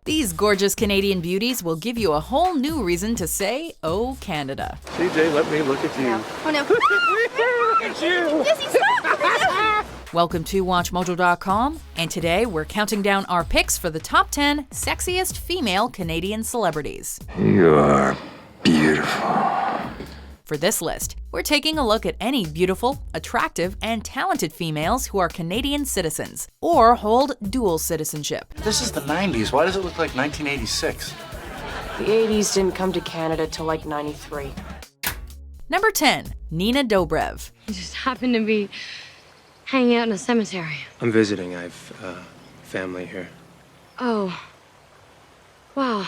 These gorgeous Canadian beauties will give you a whole new reason to say, "Oh, Canada." CJ, let me look at you. Oh no. It's you! Jesse, stop! Welcome to WatchMojo.com, and today we're counting down our picks for the top 10 sexiest female Canadian celebrities. You are beautiful. For this list, we're taking a look at any beautiful, attractive, and talented females who are Canadian citizens or hold dual citizenship. This is the 90s. Why does it look like 1986? The 80s didn't come to Canada till like 93. Number 10, Nina Dobrev. I just happened to be hanging out in a cemetery. I'm visiting. I've family here. Oh. Wow.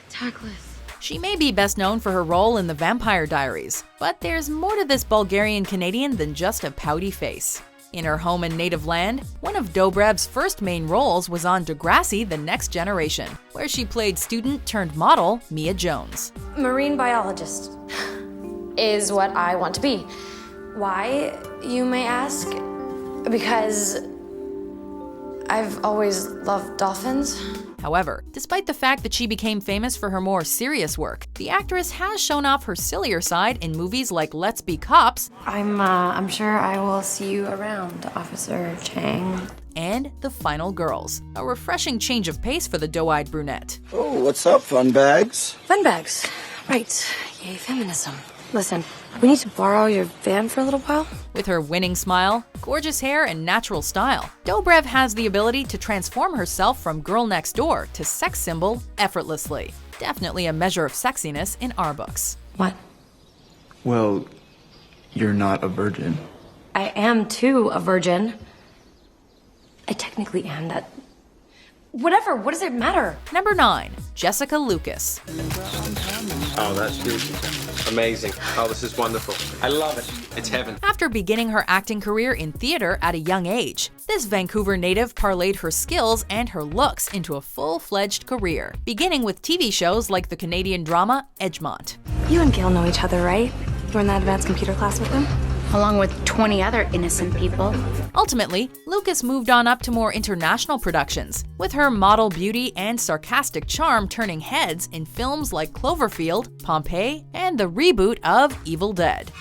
Tactless. She may be best known for her role in The Vampire Diaries, but there's more to this Bulgarian Canadian than just a pouty face. In her home and native land, one of Dobrev's first main roles was on Degrassi: The Next Generation, where she played student-turned-model Mia Jones. Marine biologist is what I want to be. Why, you may ask? Because I've always loved dolphins. However, despite the fact that she became famous for her more serious work, the actress has shown off her sillier side in movies like Let's Be Cops. I'm sure I will see you around, Officer Chang. And The Final Girls, a refreshing change of pace for the doe-eyed brunette. Oh, what's up, fun bags? Fun bags. Right. Yay, feminism. Listen, we need to borrow your van for a little while. With her winning smile, gorgeous hair, and natural style, Dobrev has the ability to transform herself from girl next door to sex symbol effortlessly. Definitely a measure of sexiness in our books. What? Well, you're not a virgin. I am, too, a virgin. I technically am that. Whatever, what does it matter? Number 9, Jessica Lucas. Oh, that's beautiful. Amazing. Oh, this is wonderful. I love it. It's heaven. After beginning her acting career in theater at a young age, this Vancouver native parlayed her skills and her looks into a full-fledged career, beginning with TV shows like the Canadian drama Edgemont. You and Gail know each other, right? You were in that advanced computer class with him? Along with 20 other innocent people. Ultimately, Lucas moved on up to more international productions, with her model beauty and sarcastic charm turning heads in films like Cloverfield, Pompeii, and the reboot of Evil Dead.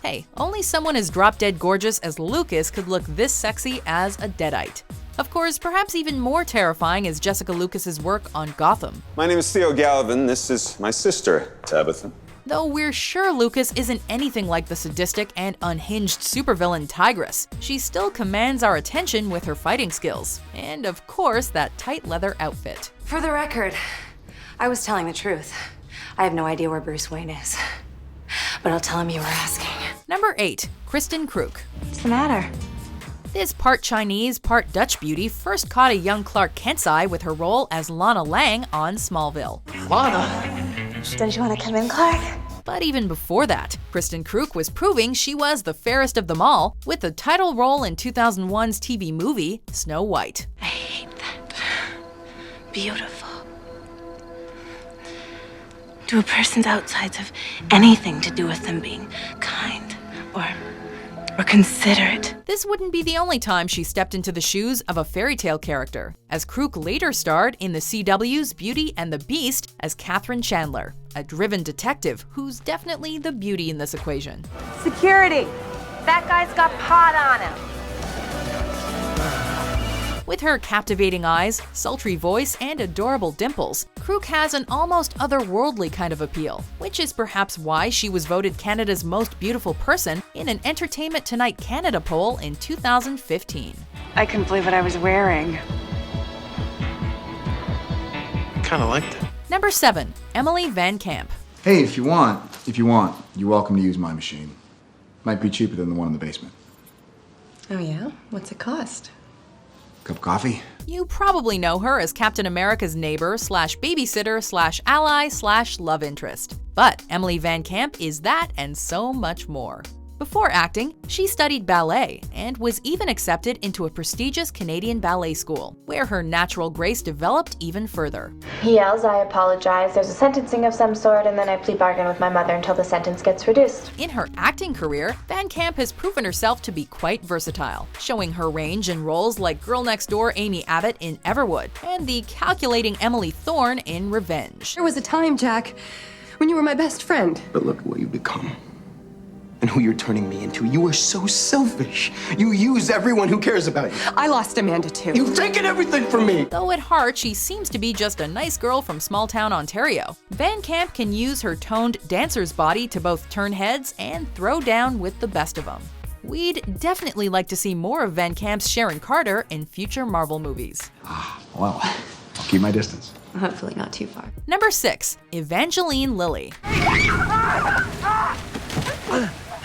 Hey, only someone as drop-dead gorgeous as Lucas could look this sexy as a deadite. Of course, perhaps even more terrifying is Jessica Lucas's work on Gotham. My name is Theo Galvin. This is my sister, Tabitha. Though we're sure Lucas isn't anything like the sadistic and unhinged supervillain Tigress, she still commands our attention with her fighting skills. And of course, that tight leather outfit. For the record, I was telling the truth. I have no idea where Bruce Wayne is. But I'll tell him you were asking. Number 8, Kristin Kreuk. What's the matter? This part Chinese, part Dutch beauty first caught a young Clark Kent's eye with her role as Lana Lang on Smallville. Lana? Don't you want to come in, Clark? But even before that, Kristin Kreuk was proving she was the fairest of them all with the title role in 2001's TV movie Snow White. I hate that. Beautiful. Do a person's outsides have anything to do with them being kind or considerate? This wouldn't be the only time she stepped into the shoes of a fairy tale character, as Kreuk later starred in the CW's Beauty and the Beast as Katherine Chandler, a driven detective who's definitely the beauty in this equation. Security! That guy's got pot on him. With her captivating eyes, sultry voice, and adorable dimples, Kreuk has an almost otherworldly kind of appeal, which is perhaps why she was voted Canada's most beautiful person in an Entertainment Tonight Canada poll in 2015. I couldn't believe what I was wearing. Kinda liked it. Number 7, Emily VanCamp. Hey, if you want, you're welcome to use my machine. Might be cheaper than the one in the basement. Oh yeah? What's it cost? Cup of coffee? You probably know her as Captain America's neighbor slash babysitter slash ally slash love interest. But Emily VanCamp is that and so much more. Before acting, she studied ballet and was even accepted into a prestigious Canadian ballet school, where her natural grace developed even further. He yells, I apologize, there's a sentencing of some sort, and then I plea bargain with my mother until the sentence gets reduced. In her acting career, VanCamp has proven herself to be quite versatile, showing her range in roles like Girl Next Door Amy Abbott in Everwood and the calculating Emily Thorne in Revenge. There was a time, Jack, when you were my best friend. But look at what you've become. And who you're turning me into. You are so selfish. You use everyone who cares about you. I lost Amanda too. You've taken everything from me. Though at heart she seems to be just a nice girl from small-town Ontario, VanCamp can use her toned dancer's body to both turn heads and throw down with the best of them. We'd definitely like to see more of VanCamp's Sharon Carter in future Marvel movies. Well, I'll keep my distance. Hopefully not too far. Number 6. Evangeline Lilly.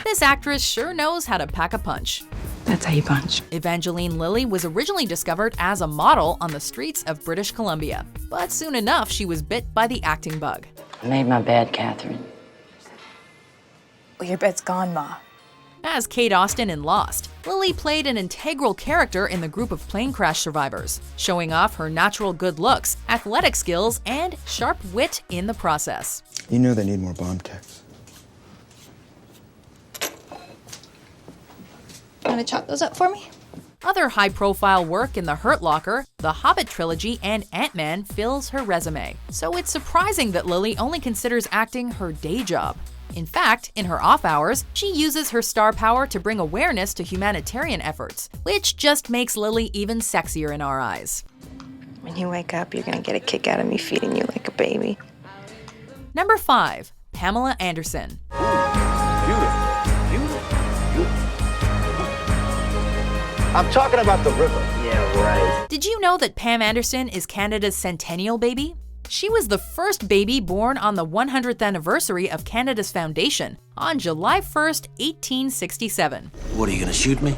This actress sure knows how to pack a punch. That's how you punch. Evangeline Lilly was originally discovered as a model on the streets of British Columbia, but soon enough she was bit by the acting bug. I made my bed, Catherine. Well, your bed's gone, Ma. As Kate Austen in Lost, Lilly played an integral character in the group of plane crash survivors, showing off her natural good looks, athletic skills, and sharp wit in the process. You know they need more bomb techs. Want to chop those up for me? Other high-profile work in The Hurt Locker, The Hobbit trilogy, and Ant-Man fills her resume. So it's surprising that Lilly only considers acting her day job. In fact, in her off hours, she uses her star power to bring awareness to humanitarian efforts, which just makes Lilly even sexier in our eyes. When you wake up, you're gonna get a kick out of me feeding you like a baby. Number 5. Pamela Anderson. I'm talking about the river. Yeah, right. Did you know that Pam Anderson is Canada's centennial baby? She was the first baby born on the 100th anniversary of Canada's foundation on July 1st, 1867. What, are you gonna shoot me?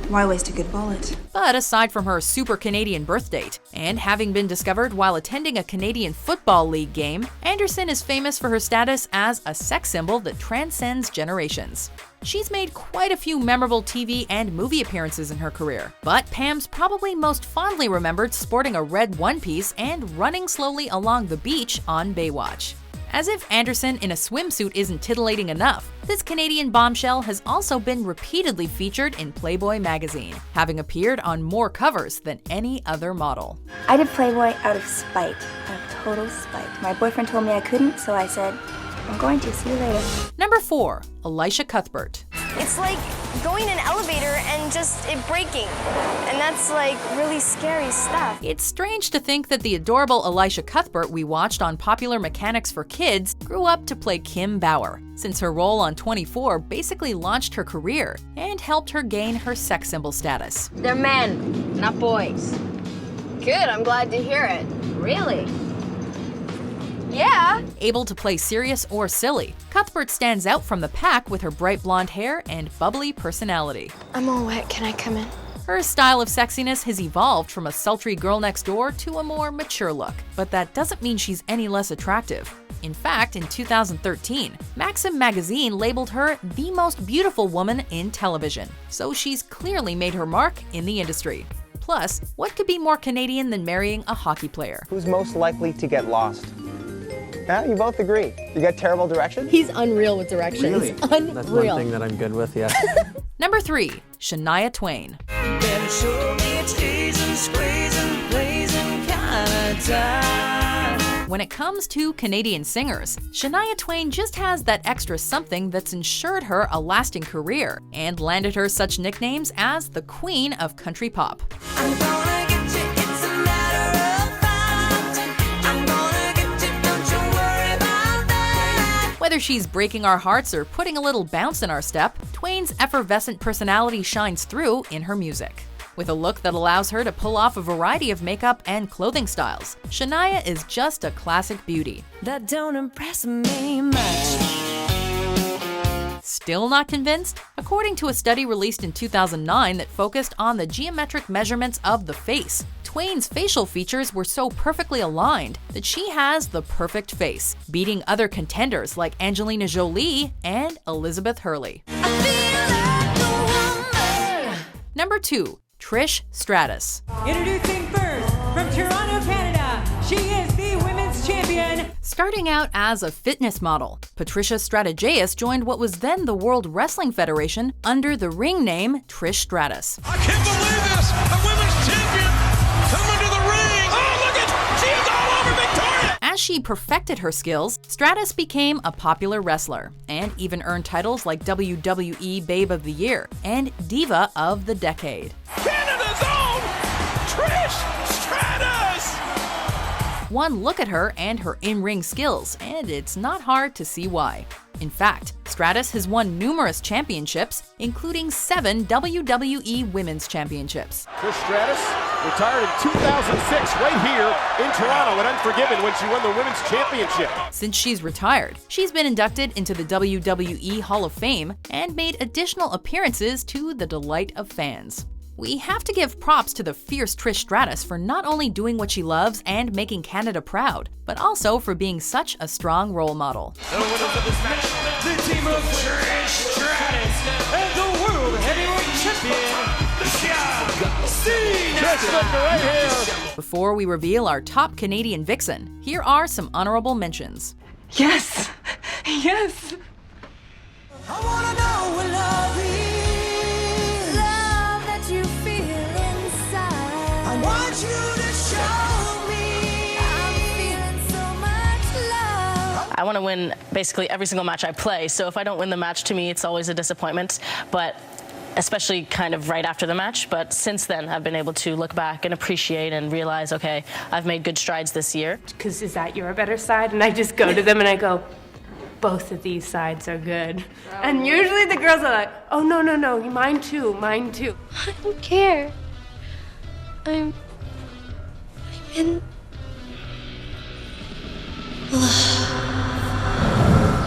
Why waste a good bullet? But aside from her super Canadian birth date, and having been discovered while attending a Canadian Football League game, Anderson is famous for her status as a sex symbol that transcends generations. She's made quite a few memorable TV and movie appearances in her career, but Pam's probably most fondly remembered sporting a red one-piece and running slowly along the beach on Baywatch. As if Anderson in a swimsuit isn't titillating enough, this Canadian bombshell has also been repeatedly featured in Playboy magazine, having appeared on more covers than any other model. I did Playboy out of spite, out of total spite. My boyfriend told me I couldn't, so I said, I'm going to. See you later. Number 4. Elisha Cuthbert. It's like going in an elevator and just it breaking. And that's like really scary stuff. It's strange to think that the adorable Elisha Cuthbert we watched on Popular Mechanics for Kids grew up to play Kim Bauer, since her role on 24 basically launched her career and helped her gain her sex symbol status. They're men, not boys. Good, I'm glad to hear it. Really? Yeah. Able to play serious or silly, Cuthbert stands out from the pack with her bright blonde hair and bubbly personality. I'm all wet. Can I come in? Her style of sexiness has evolved from a sultry girl next door to a more mature look, but that doesn't mean she's any less attractive. In fact, in 2013, Maxim magazine labeled her the most beautiful woman in television, so she's clearly made her mark in the industry. Plus, what could be more Canadian than marrying a hockey player? Who's most likely to get lost? Yeah, you both agree. You got terrible directions? He's unreal with directions. Really? Unreal. That's one thing that I'm good with, yeah. Number 3. Shania Twain. When it comes to Canadian singers, Shania Twain just has that extra something that's ensured her a lasting career and landed her such nicknames as the Queen of Country Pop. Whether she's breaking our hearts or putting a little bounce in our step, Twain's effervescent personality shines through in her music. With a look that allows her to pull off a variety of makeup and clothing styles, Shania is just a classic beauty. That don't impress me much. Still not convinced? According to a study released in 2009 that focused on the geometric measurements of the face, Twain's facial features were so perfectly aligned that she has the perfect face, beating other contenders like Angelina Jolie and Elizabeth Hurley. Number 2. Trish Stratus. Introducing first, from Toronto, Canada, she is the women's champion. Starting out as a fitness model, Patricia Strategius joined what was then the World Wrestling Federation under the ring name Trish Stratus. I can't believe this! A women's champion coming to the ring! Oh, look at! She is all over Victoria! As she perfected her skills, Stratus became a popular wrestler and even earned titles like WWE Babe of the Year and Diva of the Decade. Canada's own Trish Stratus! One look at her and her in-ring skills, and it's not hard to see why. In fact, Stratus has won numerous championships, including 7 WWE Women's Championships. Trish Stratus retired in 2006 right here in Toronto at Unforgiven when she won the Women's Championship. Since she's retired, she's been inducted into the WWE Hall of Fame and made additional appearances to the delight of fans. We have to give props to the fierce Trish Stratus for not only doing what she loves and making Canada proud, but also for being such a strong role model. The winners of this match, the team of Trish Stratus and the World Heavyweight Champion, right here. Before we reveal our top Canadian vixen, here are some honorable mentions. Yes! Yes! I wanna know what love is. Love that you feel inside. I want you to show me. I'm feeling so much love. I want to win basically every single match I play, so if I don't win the match, to me, it's always a disappointment, but especially kind of right after the match. But since then, I've been able to look back and appreciate and realize, okay, I've made good strides this year. Because is that your better side? And I just go to them and I go, both of these sides are good. And usually the girls are like, oh, no, no, no, mine too, mine too. I don't care. I'm in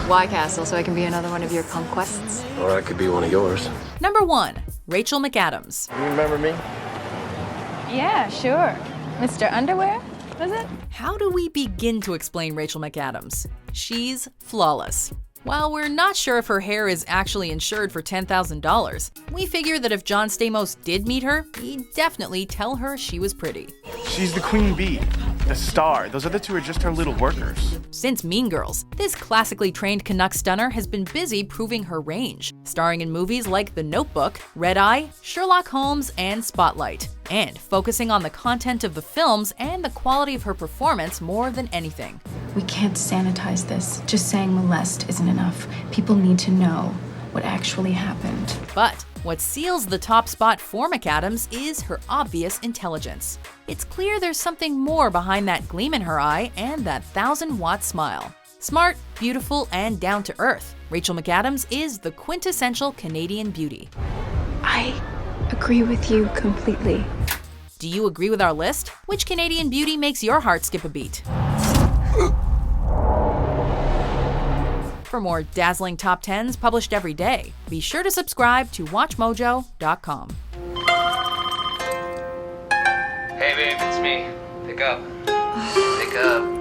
Why Castle, so I can be another one of your conquests? Or I could be one of yours. Number 1. Rachel McAdams. You remember me? Yeah, sure. Mr. Underwear, was it? How do we begin to explain Rachel McAdams? She's flawless. While we're not sure if her hair is actually insured for $10,000, we figure that if John Stamos did meet her, he'd definitely tell her she was pretty. She's the queen bee, the star. Those other two are just her little workers. Since Mean Girls, this classically trained Canuck stunner has been busy proving her range, starring in movies like The Notebook, Red Eye, Sherlock Holmes, and Spotlight, and focusing on the content of the films and the quality of her performance more than anything. We can't sanitize this. Just saying molest isn't enough. People need to know what actually happened. But what seals the top spot for McAdams is her obvious intelligence. It's clear there's something more behind that gleam in her eye and that 1,000-watt smile. Smart, beautiful, and down-to-earth, Rachel McAdams is the quintessential Canadian beauty. I agree with you completely. Do you agree with our list? Which Canadian beauty makes your heart skip a beat? For more dazzling top 10s published every day, be sure to subscribe to WatchMojo.com. Hey babe, it's me. Pick up. Pick up.